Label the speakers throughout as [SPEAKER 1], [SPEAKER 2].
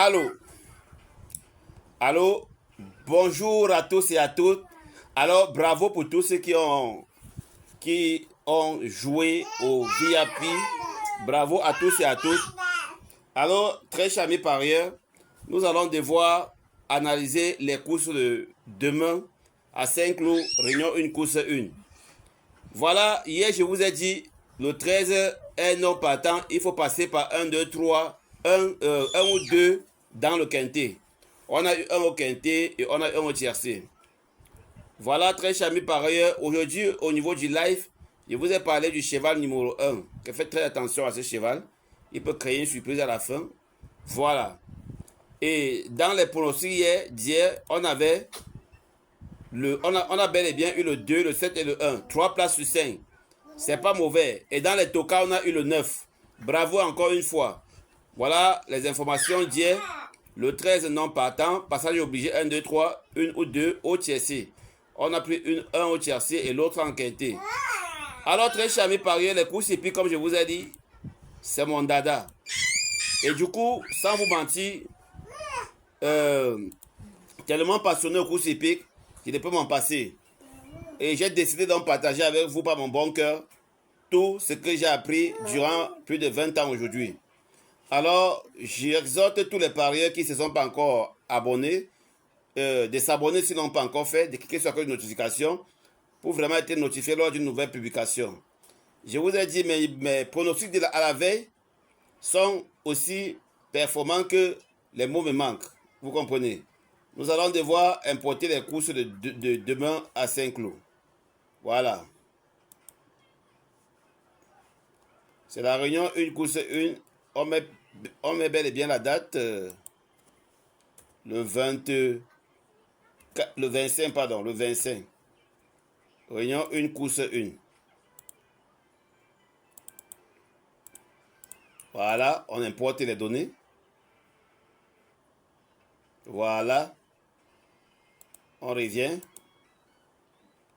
[SPEAKER 1] Allô, allô, bonjour à tous et à toutes. Alors, bravo pour tous ceux qui ont joué au VIP. Bravo à tous et à toutes. Alors, très chers amis parieurs, nous allons devoir analyser les courses de demain à Saint-Cloud, Réunion 1, course 1. Voilà, hier je vous ai dit, le 13 est non partant, il faut passer par 1, 2, 3, 1 ou 2 dans le quintet. On a eu un au quintet et on a eu un au tiercé. Voilà, très chers amis parieurs, aujourd'hui au niveau du live, je vous ai parlé du cheval numéro 1. Faites très attention à ce cheval, il peut créer une surprise à la fin. Voilà. Et dans les pronostics d'hier, on a bel et bien eu le 2, le 7 et le 1. 3 places sur 5. C'est pas mauvais. Et dans les tokas, on a eu le 9. Bravo encore une fois. Voilà les informations d'hier. Le 13 non partant. Passage obligé 1, 2, 3. Une ou deux au tiercé. On a pris un au tiercé et l'autre en quintet. Alors très chers amis parieurs, les courses hippiques, comme je vous ai dit, c'est mon dada. Et du coup, sans vous mentir, tellement passionné aux courses hippiques, je ne peux m'en passer. Et j'ai décidé d'en partager avec vous par mon bon cœur tout ce que j'ai appris durant plus de 20 ans aujourd'hui. Alors, j'exhorte tous les parieurs qui ne se sont pas encore abonnés de s'abonner s'ils n'ont pas encore fait, de cliquer sur la cloche de notification pour vraiment être notifié lors d'une nouvelle publication. Je vous ai dit, mes pronostics à la veille sont aussi performants que les mots me manquent. Vous comprenez? Nous allons devoir importer les courses de demain à Saint-Cloud. Voilà. C'est la réunion 1, course 1. On met bel et bien la date. Le 25, pardon, le 25. Réunion 1, course 1. Voilà, on importe les données. Voilà. On revient.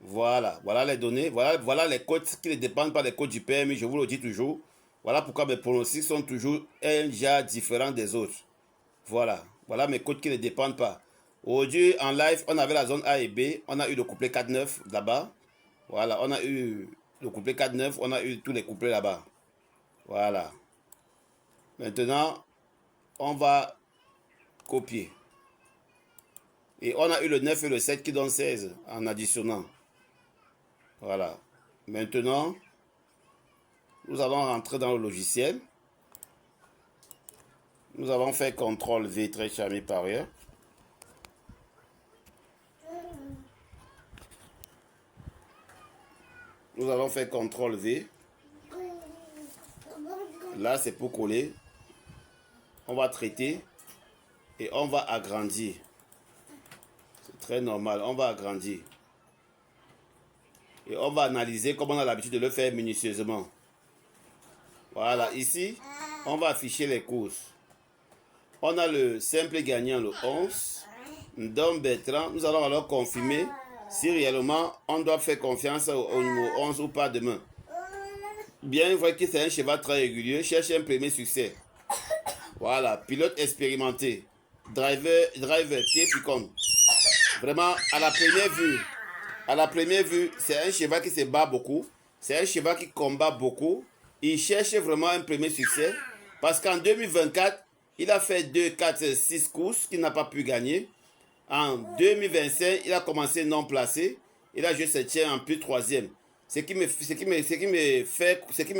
[SPEAKER 1] Voilà, voilà les données. Voilà les codes qui ne dépendent pas des codes du PMI, je vous le dis toujours. Voilà pourquoi mes pronostics sont toujours un genre différent des autres. Voilà, voilà mes codes qui ne dépendent pas. Aujourd'hui, en live, on avait la zone A et B. On a eu le couplet 4-9 là-bas. Voilà, on a eu le couplet 4-9. On a eu tous les couplets là-bas. Voilà. Maintenant, on va copier. Et on a eu le 9 et le 7 qui donnent 16 en additionnant. Voilà. Maintenant, nous allons rentrer dans le logiciel. Nous allons faire CTRL V, très chers amis parieurs. Nous allons faire CTRL V. Là, c'est pour coller. On va traiter et on va agrandir. C'est très normal, on va agrandir. Et on va analyser comme on a l'habitude de le faire minutieusement. Voilà, ici, on va afficher les courses. On a le simple gagnant, le 11. Dom Bertrand, nous allons alors confirmer si réellement on doit faire confiance au numéro 11 ou pas demain. Bien vrai que c'est un cheval très régulier, cherche un premier succès. Voilà, pilote expérimenté. Driver, pied picon. Vraiment, à la première vue, c'est un cheval qui se bat beaucoup. C'est un cheval qui combat beaucoup. Il cherche vraiment un premier succès. Parce qu'en 2024, il a fait 2, 4, 6 courses qu'il n'a pas pu gagner. En 2025, il a commencé non placé. Il a joué 7e en plus 3e. Ce qui me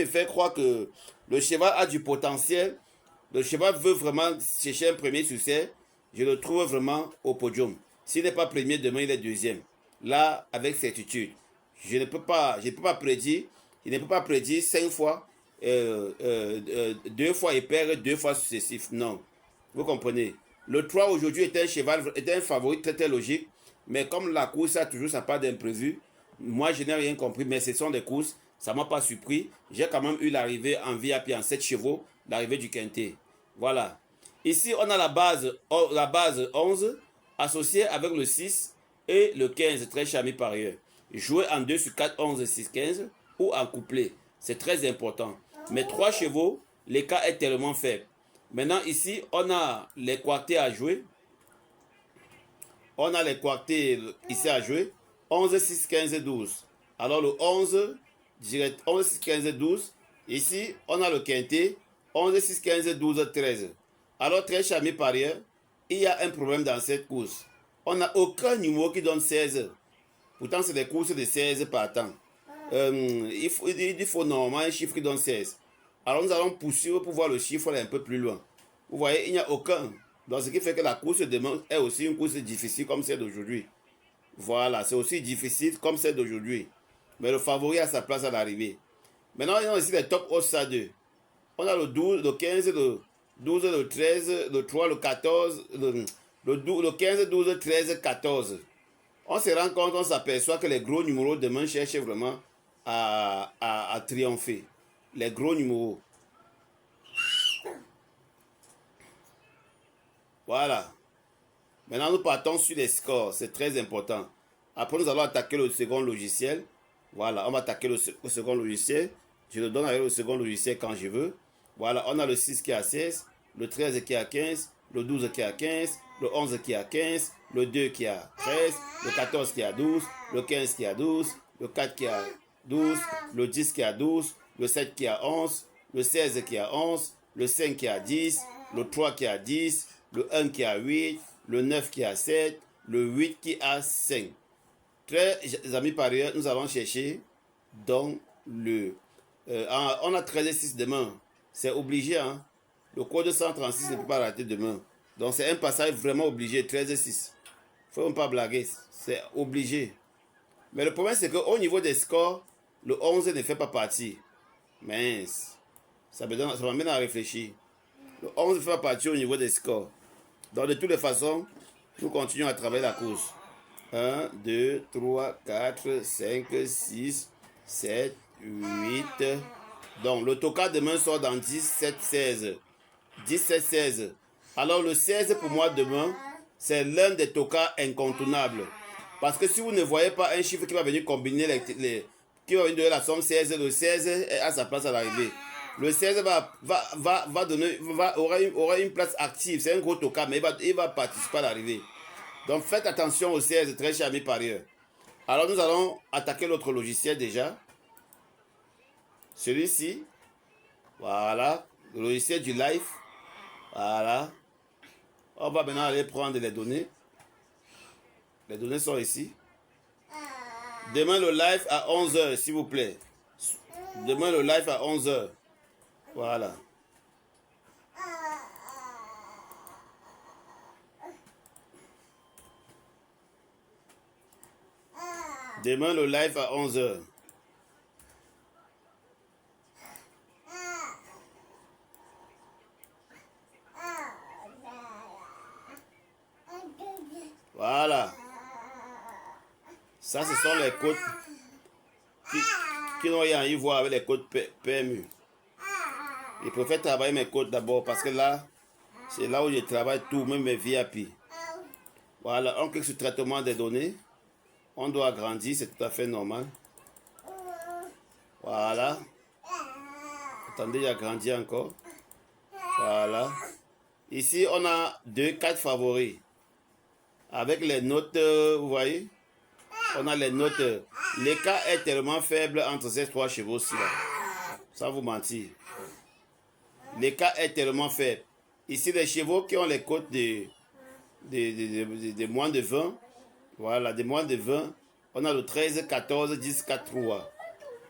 [SPEAKER 1] fait croire que le cheval a du potentiel. Le cheval veut vraiment chercher un premier succès. Je le trouve vraiment au podium. S'il n'est pas premier, demain il est deuxième. Là, avec certitude. Je ne peux pas prédire. Je ne peux pas prédire 5 fois, 2 fois il perd, 2 fois successif. Non. Vous comprenez? Le 3 aujourd'hui était un favori très très logique. Mais comme la course a toujours sa part d'imprévu, moi je n'ai rien compris. Mais ce sont des courses. Ça ne m'a pas surpris. J'ai quand même eu l'arrivée en VIP en 7 chevaux. L'arrivée du quintet. Voilà. Ici, on a la base 11 associée avec le 6 et le 15, très chers amis parieurs. Jouer en 2 sur 4, 11, 6, 15 ou en couplet. C'est très important. Mais 3 chevaux, l'écart est tellement faible. Maintenant, ici, on a les quartés à jouer. On a les quartés ici à jouer. 11, 6, 15, 12. Alors, le 11, direct, 11, 6, 15, 12. Ici, on a le quintet. 11, 6, 15, 12, 13. Alors, très cher ami parieur, il y a un problème dans cette course. On n'a aucun numéro qui donne 16. Pourtant, c'est des courses de 16 par temps. Il faut normalement un chiffre qui donne 16. Alors nous allons poursuivre pour voir le chiffre un peu plus loin. Vous voyez, il n'y a aucun. Donc ce qui fait que la course de demain est aussi une course difficile comme celle d'aujourd'hui. Voilà, c'est aussi difficile comme celle d'aujourd'hui. Mais le favori a sa place à l'arrivée. Maintenant, il y a aussi les top odds à 2. On a le 12, le 15, le 12, le 13, le 3, le 14, le 15, 12, 13, 14. On se rend compte, on s'aperçoit que les gros numéros demain cherchent vraiment à triompher. Les gros numéros. Voilà. Maintenant, nous partons sur les scores. C'est très important. Après, nous allons attaquer le second logiciel. Voilà, on va attaquer le second logiciel. Je le donne avec le second logiciel quand je veux. Voilà, on a le 6 qui est à 16, le 13 qui est à 15, le 12 qui est à 15, le 11 qui est à 15, le 2 qui est à 13, le 14 qui est à 12, le 15 qui est à 12, le 4 qui est à 12, le 10 qui est à 12, le 7 qui est à 11, le 16 qui est à 11, le 5 qui est à 10, le 3 qui est à 10, le 1 qui est à 8, le 9 qui est à 7, le 8 qui est à 5. Très amis parieurs, nous allons chercher dans le... on a 13-6 demain. C'est obligé, hein. Le code 136 ne peut pas rater demain. Donc c'est un passage vraiment obligé, 13-6. Il ne faut pas blaguer, c'est obligé. Mais le problème c'est qu'au niveau des scores, le 11 ne fait pas partie. Mince. Ça m'amène à réfléchir. Le 11 ne fait pas partie au niveau des scores. Donc de toutes les façons, nous continuons à travailler la course. 1, 2, 3, 4, 5, 6, 7, 8. Donc le toka demain sort dans 10, 7, 16. 17, 16. Alors le 16 pour moi demain, c'est l'un des tokas incontournables. Parce que si vous ne voyez pas un chiffre qui va venir combiner qui va venir donner la somme 16, le 16 est à sa place à l'arrivée. Le 16 aura une place active. C'est un gros toka, mais il va participer à l'arrivée. Donc faites attention au 16, très chers amis parieurs. Alors nous allons attaquer l'autre logiciel déjà. Celui-ci. Voilà. Le logiciel du live. Voilà. On va maintenant aller prendre les données. Les données sont ici. Demain le live à 11h, s'il vous plaît. Demain le live à 11h. Voilà. Demain le live à 11h. Voilà. Ça, ce sont les codes qui n'ont rien à y voir avec les codes PMU. Je préfère travailler mes codes d'abord parce que là, c'est là où je travaille tout, même mes VIP. Voilà, on clique sur traitement des données. On doit agrandir, c'est tout à fait normal. Voilà. Attendez, j'agrandis encore. Voilà. Ici, on a 4 favoris. Avec les notes, vous voyez, on a les notes. L'écart est tellement faible entre ces 3 chevaux-ci. Sans vous mentir. L'écart est tellement faible. Ici, les chevaux qui ont les cotes de moins de 20. Voilà, de moins de 20. On a le 13, 14, 10, 4, 3.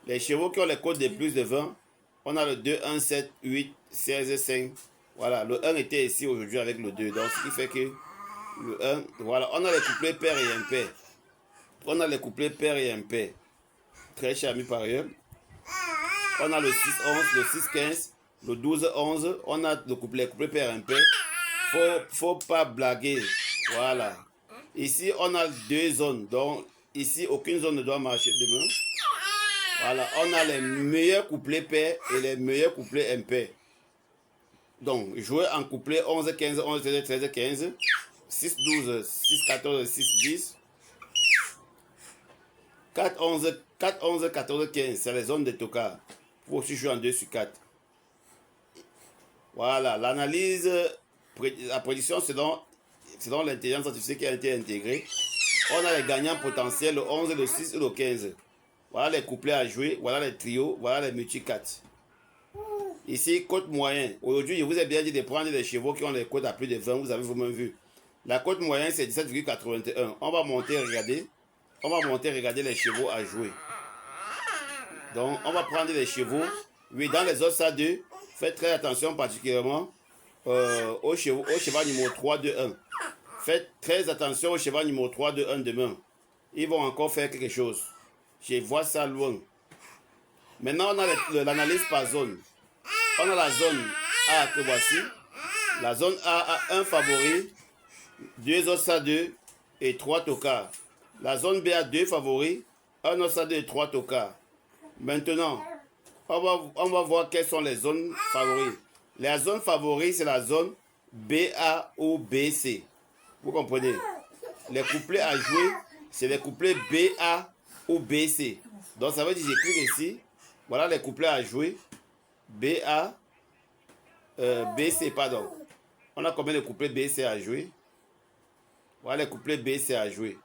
[SPEAKER 1] Les chevaux qui ont les cotes de plus de 20. On a le 2, 1, 7, 8, 16, 5. Voilà, le 1 était ici aujourd'hui avec le 2. Donc, ce qui fait que le 1, voilà, on a les couplets pair et impair. On a les couplets pair et impair. Très cher ami par ailleurs. On a le 6, 11, le 6, 15, le 12, 11. On a le couplet pair et impair. Faut pas blaguer. Voilà. Ici, on a 2 zones. Donc, ici, aucune zone ne doit marcher demain. Voilà. On a les meilleurs couplets pairs et les meilleurs couplets impairs. Donc, jouer en couplet 11, 15, 11, 13, 13, 15. 6, 12, 6, 14, 6, 10. 4, 11, 4, 11, 14, 15. C'est les zones de toka. Il faut aussi jouer en 2 sur 4. Voilà, l'analyse, la prédiction selon l'intelligence artificielle qui a été intégrée. On a les gagnants potentiels, le 11, le 6 et le 15. Voilà les couplets à jouer, voilà les trios, voilà les multi-4. Ici, cote moyen. Aujourd'hui, je vous ai bien dit de prendre les chevaux qui ont les cotes à plus de 20, vous avez vous-même vu. La cote moyenne, c'est 17,81. On va monter, regarder. On va monter, regarder les chevaux à jouer. Donc, on va prendre les chevaux. Oui, dans les autres ça 2, faites très attention particulièrement au cheval numéro 3, 2, 1. Faites très attention au cheval numéro 3, 2, 1 demain. Ils vont encore faire quelque chose. Je vois ça loin. Maintenant, on a l'analyse par zone. On a la zone A que voici. La zone A a un favori, 2 autres 2 et 3 tocards. La zone B a 2 favoris, 1 autre 2 et 3 tocards. Maintenant, on va voir quelles sont les zones favoris. La zone favorite, c'est la zone BA ou BC. Vous comprenez? Les couplets à jouer, c'est les couplets BA ou BC. Donc ça veut dire, j'écris ici, voilà les couplets à jouer, BA, BC, pardon. On a combien de couplets BC à jouer? Voilà les couplets BC à jouer.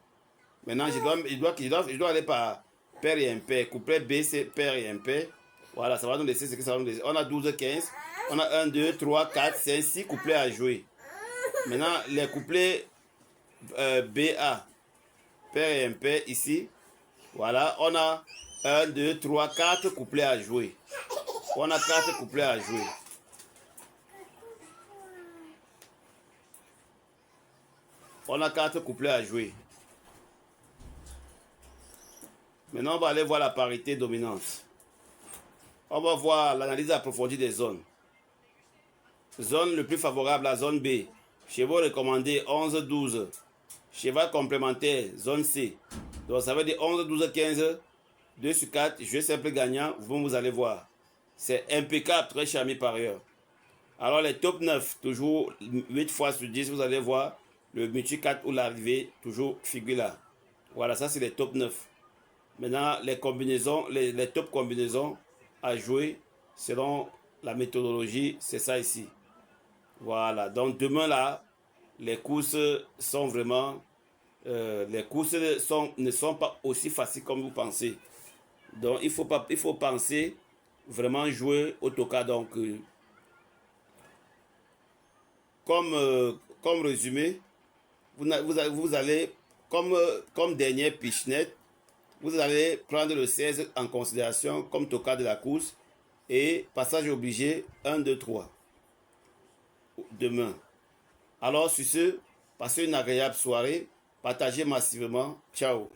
[SPEAKER 1] Maintenant, je dois aller par paire et impair. Couplet BC, paire et impair. Voilà, ça va nous laisser ce que ça va nous laisser. On a 12, 15. On a 1, 2, 3, 4, 5, 6 couplets à jouer. Maintenant, les couplets BA, paire et impair ici. Voilà, on a 1, 2, 3, 4 couplets à jouer. On a 4 couplets à jouer. On a 4 couplets à jouer. Maintenant, on va aller voir la parité dominante. On va voir l'analyse approfondie des zones. Zone le plus favorable, la zone B. Chevaux recommandés 11, 12. Cheval complémentaire, zone C. Donc ça veut dire 11, 12, 15, 2 sur 4, jeu simple gagnant, vous allez voir. C'est impeccable, très charmé par ailleurs. Alors les top 9, toujours 8 fois sur 10, vous allez voir le multi 4 ou l'arrivée, toujours figure là. Voilà, ça c'est les top 9. Maintenant, les combinaisons, les top combinaisons à jouer selon la méthodologie, c'est ça ici. Voilà, donc demain là, les courses sont vraiment, ne sont pas aussi faciles comme vous pensez. Donc il faut penser vraiment jouer au toka. Donc comme résumé, vous allez comme dernière pichenette, vous allez prendre le 16 en considération comme toka de la course et passage obligé 1, 2, 3 demain. Alors sur ce, passez une agréable soirée, partagez massivement. Ciao.